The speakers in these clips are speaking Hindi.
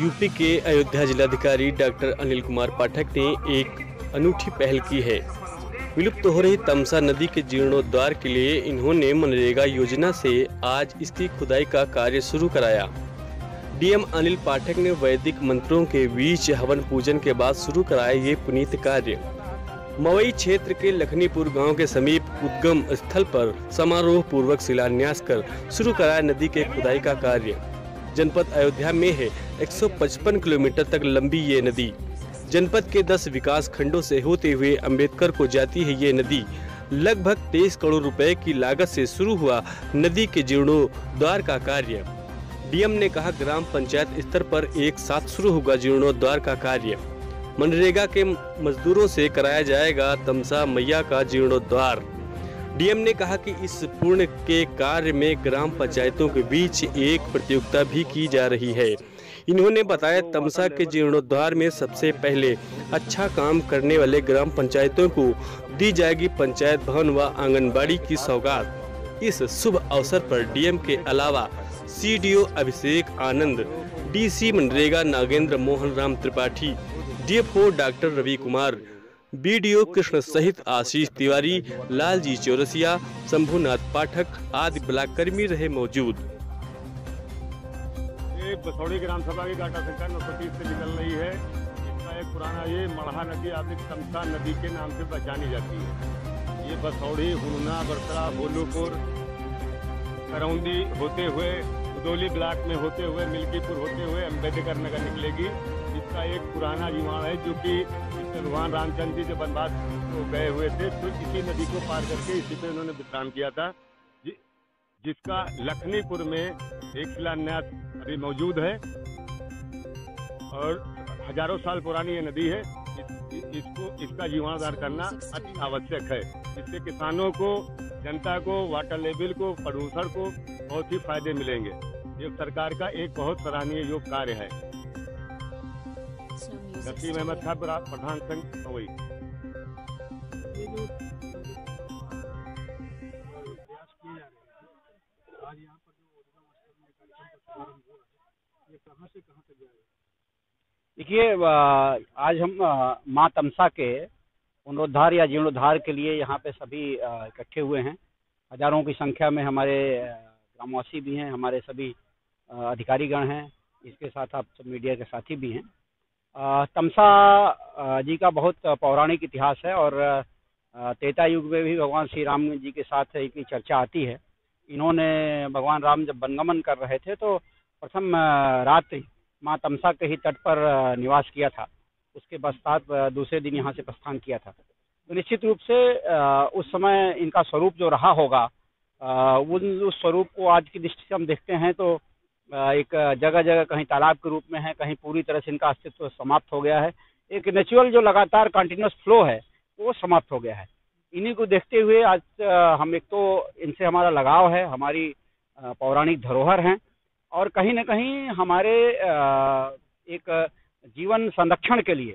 यूपी के अयोध्या जिलाधिकारी डॉक्टर अनिल कुमार पाठक ने एक अनूठी पहल की है। विलुप्त हो रही तमसा नदी के जीर्णोद्धार के लिए इन्होंने मनरेगा योजना से आज इसकी खुदाई का कार्य शुरू कराया। डीएम अनिल पाठक ने वैदिक मंत्रों के बीच हवन पूजन के बाद शुरू कराया ये पुनीत कार्य। मवई क्षेत्र के लखनीपुर गांव के समीप उद्गम स्थल पर समारोह पूर्वक शिलान्यास कर शुरू कराया नदी के खुदाई का कार्य। जनपद अयोध्या में है 155 किलोमीटर तक लंबी ये नदी। जनपद के 10 विकास खंडों से होते हुए अंबेडकर को जाती है ये नदी। लगभग 23 करोड़ रुपए की लागत से शुरू हुआ नदी के जीर्णोद्धार का कार्य। डीएम ने कहा ग्राम पंचायत स्तर पर एक साथ शुरू होगा जीर्णोद्धार का कार्य। मनरेगा के मजदूरों से कराया जाएगा तमसा मैया का जीर्णोद्धार। डीएम ने कहा कि इस पुण्य के कार्य में ग्राम पंचायतों के बीच एक प्रतियोगिता भी की जा रही है। इन्होंने बताया तमसा के जीर्णोद्धार में सबसे पहले अच्छा काम करने वाले ग्राम पंचायतों को दी जाएगी पंचायत भवन व आंगनबाड़ी की सौगात। इस शुभ अवसर पर डीएम के अलावा CDO Abhishek Anand, DC MNREGA Nagendra Mohan Ram Tripathi, DFO doctor Ravi Kumar, BDO Krishna सहित आशीष तिवारी, लालजी चौरसिया, शंभुनाथ पाठक आदि ब्लॉक कर्मी रहे मौजूद। ये बसौड़ी ग्राम सभा की गाटा संख्या 930 से निकल रही है। इसका एक पुराना ये मढ़ा नदी आदि तमसा नदी के नाम से पहचानी जाती है। ये बसौड़ी, हुलना, बरसरा, भोलूपुर, करौंदी होते हुए उदौली ब्लॉक में होते हुए मिल्कीपुर होते हुए अम्बेडकर नगर निकलेगी। इसका एक पुराना जीवाण है जो कि भगवान रामचंद्र जी जब वनवास को गए हुए थे तो इसी नदी को पार करके इसी पे उन्होंने विश्राम किया था, जिसका लखनीपुर में एक शिलान्यास अभी मौजूद है और हजारों साल पुरानी ये नदी है। इसका जीर्णोद्धार करना अति आवश्यक है। इससे किसानों को, जनता को, वाटर लेवल को, प्रदूषण को बहुत ही फायदे मिलेंगे। ये सरकार का एक बहुत सराहनीय योग कार्य है। नसीम अहमद खान, प्रधान संघ मवई। देखिए, आज हम माँ तमसा के पुनरुद्धार या जीर्णोद्धार के लिए यहाँ पे सभी इकट्ठे हुए हैं। हजारों की संख्या में हमारे ग्रामवासी भी हैं, हमारे सभी अधिकारीगण हैं, इसके साथ आप सब मीडिया के साथी भी हैं। तमसा जी का बहुत पौराणिक इतिहास है और त्रेता युग में भी भगवान श्री राम जी के साथ इनकी चर्चा आती है। इन्होंने भगवान राम जब वनगमन कर रहे थे तो प्रथम रात्रि माँ तमसा के ही तट पर निवास किया था। उसके पश्चात दूसरे दिन यहाँ से प्रस्थान किया था। तो निश्चित रूप से उस समय इनका स्वरूप जो रहा होगा, उस स्वरूप को आज की दृष्टि से हम देखते हैं तो एक जगह जगह कहीं तालाब के रूप में है, कहीं पूरी तरह से इनका अस्तित्व समाप्त हो गया है। एक नेचुरल जो लगातार कंटिन्यूस फ्लो है वो समाप्त हो गया है। इन्हीं को देखते हुए आज हम, एक तो इनसे हमारा लगाव है, हमारी पौराणिक धरोहर हैं और कहीं न कहीं हमारे एक जीवन संरक्षण के लिए,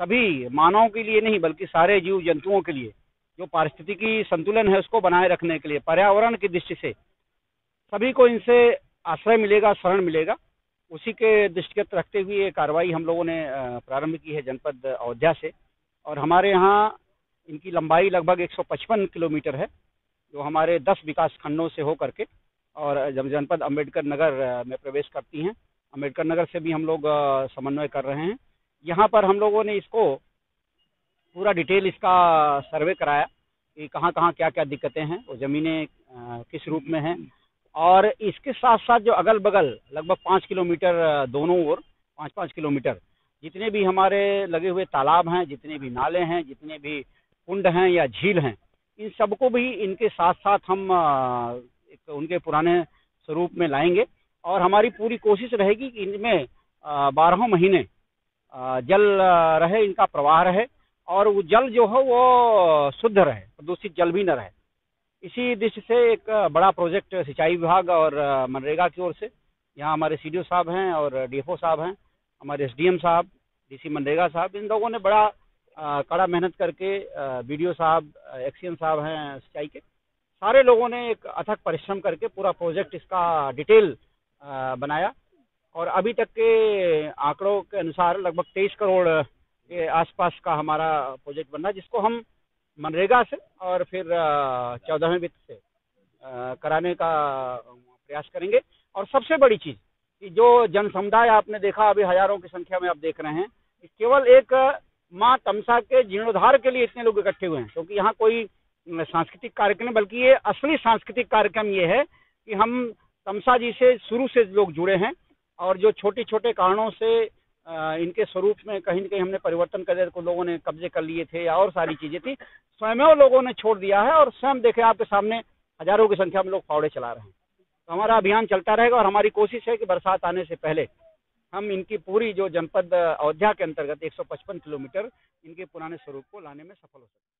सभी मानवों के लिए नहीं बल्कि सारे जीव जंतुओं के लिए जो पारिस्थितिकी संतुलन है उसको बनाए रखने के लिए, पर्यावरण की दृष्टि से सभी को इनसे आश्रय मिलेगा, शरण मिलेगा, उसी के दृष्टिगत रखते हुए ये कार्रवाई हम लोगों ने प्रारंभ की है जनपद अयोध्या से। और हमारे यहाँ इनकी लंबाई लगभग 155 किलोमीटर है, जो हमारे 10 विकास खंडों से हो करके और जब जनपद अम्बेडकर नगर में प्रवेश करती हैं। अम्बेडकर नगर से भी हम लोग समन्वय कर रहे हैं। यहाँ पर हम लोगों ने इसको पूरा डिटेल इसका सर्वे कराया कि कहाँ कहाँ क्या क्या दिक्कतें हैं, वो ज़मीनें किस रूप में हैं और इसके साथ साथ जो अगल बगल लगभग 5 किलोमीटर दोनों ओर 5-5 किलोमीटर जितने भी हमारे लगे हुए तालाब हैं, जितने भी नाले हैं, जितने भी कुंड हैं या झील हैं, इन सबको भी इनके साथ साथ हम एक उनके पुराने स्वरूप में लाएंगे और हमारी पूरी कोशिश रहेगी कि इनमें 12 महीने जल रहे, इनका प्रवाह रहे और वो जल जो है वो शुद्ध रहे, प्रदूषित जल भी न रहे। इसी दृष्टि से एक बड़ा प्रोजेक्ट सिंचाई विभाग और मनरेगा की ओर से, यहाँ हमारे सीडीओ साहब हैं और डीएफओ साहब हैं, हमारे एसडीएम साहब, डीसी मनरेगा साहब, इन लोगों ने बड़ा कड़ा मेहनत करके, बीडीओ साहब, एक्सीएम साहब हैं सिंचाई के, सारे लोगों ने एक अथक परिश्रम करके पूरा प्रोजेक्ट इसका डिटेल बनाया और अभी तक के आंकड़ों के अनुसार लगभग 23 करोड़ के आसपास का हमारा प्रोजेक्ट बन रहा है, जिसको हम मनरेगा से और फिर 14वें वित्त से कराने का प्रयास करेंगे। और सबसे बड़ी चीज कि जो जन समुदाय आपने देखा, अभी हजारों की संख्या में आप देख रहे हैं, कि केवल एक माँ तमसा के जीर्णोद्धार के लिए इतने लोग इकट्ठे हुए हैं, क्योंकि यहाँ कोई सांस्कृतिक कार्यक्रम, बल्कि ये असली सांस्कृतिक कार्यक्रम ये है कि हम तमसा जी से शुरू से लोग जुड़े हैं और जो छोटे छोटे कारणों से इनके स्वरूप में कहीं न कहीं हमने परिवर्तन कर दिया, को लोगों ने कब्जे कर लिए थे या और सारी चीजें थी, स्वयं लोगों ने छोड़ दिया है और स्वयं देखे आपके सामने हजारों की संख्या में लोग फावड़े चला रहे हैं। तो हमारा अभियान चलता रहेगा और हमारी कोशिश है कि बरसात आने से पहले हम इनकी पूरी जो जनपद अयोध्या के अंतर्गत 155 किलोमीटर इनके पुराने स्वरूप को लाने में सफल हो सकें।